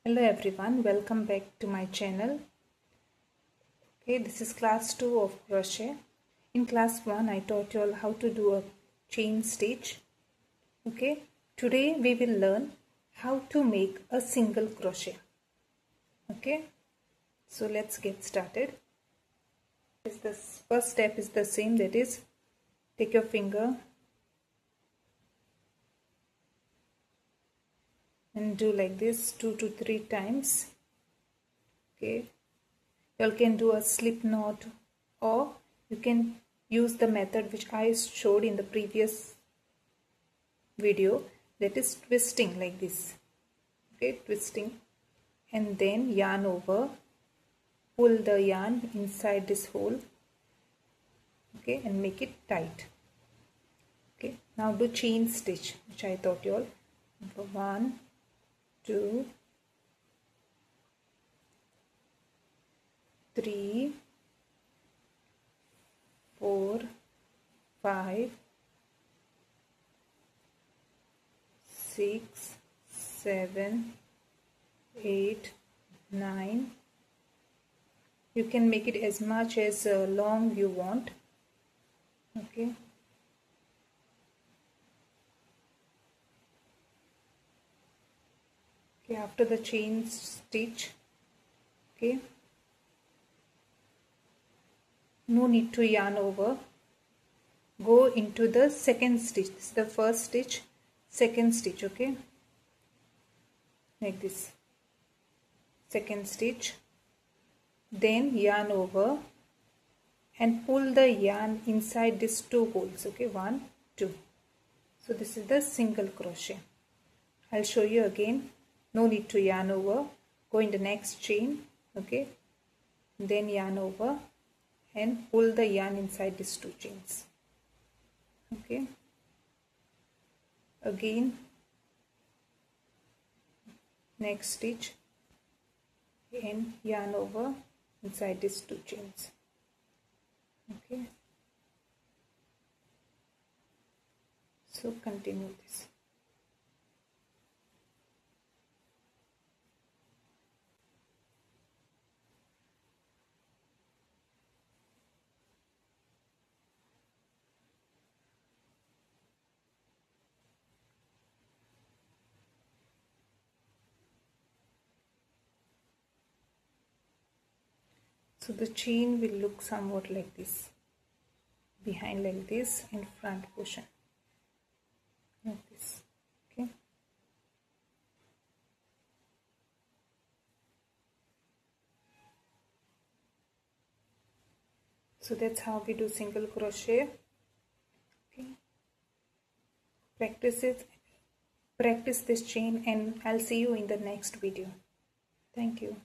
Hello everyone, welcome back to my channel. Okay, this is class 2 of crochet. In class 1 I taught you all how to do a chain stitch. Okay, today we will learn how to make a single crochet. Okay, so let's get started. The first step is the same, that is take your finger and do like this 2 to 3 times. Okay, you can do a slip knot, or you can use the method which I showed in the previous video, that is twisting like this. Okay, twisting, and then yarn over, pull the yarn inside this hole, okay, and make it tight. Okay, now do chain stitch, which I taught you all. 1, 2, 3, 4, 5, 6, 7, 8, 9. You can make it as much as long you want. Okay. Okay, after the chain stitch, okay, no need to yarn over. Go into the second stitch. This is the first stitch, second stitch, okay, like this. Second stitch, then yarn over and pull the yarn inside these 2 holes, okay, 1, 2. So this is the single crochet. I'll show you again. No need to yarn over. Go in the next chain, okay, then yarn over and pull the yarn inside these 2 chains. Okay, again next stitch and yarn over inside these 2 chains. Okay, so continue this. So the chain will look somewhat like this, behind like this and front portion like this. Okay, so that's how we do single crochet. Okay, practice this chain, and I'll see you in the next video. Thank you.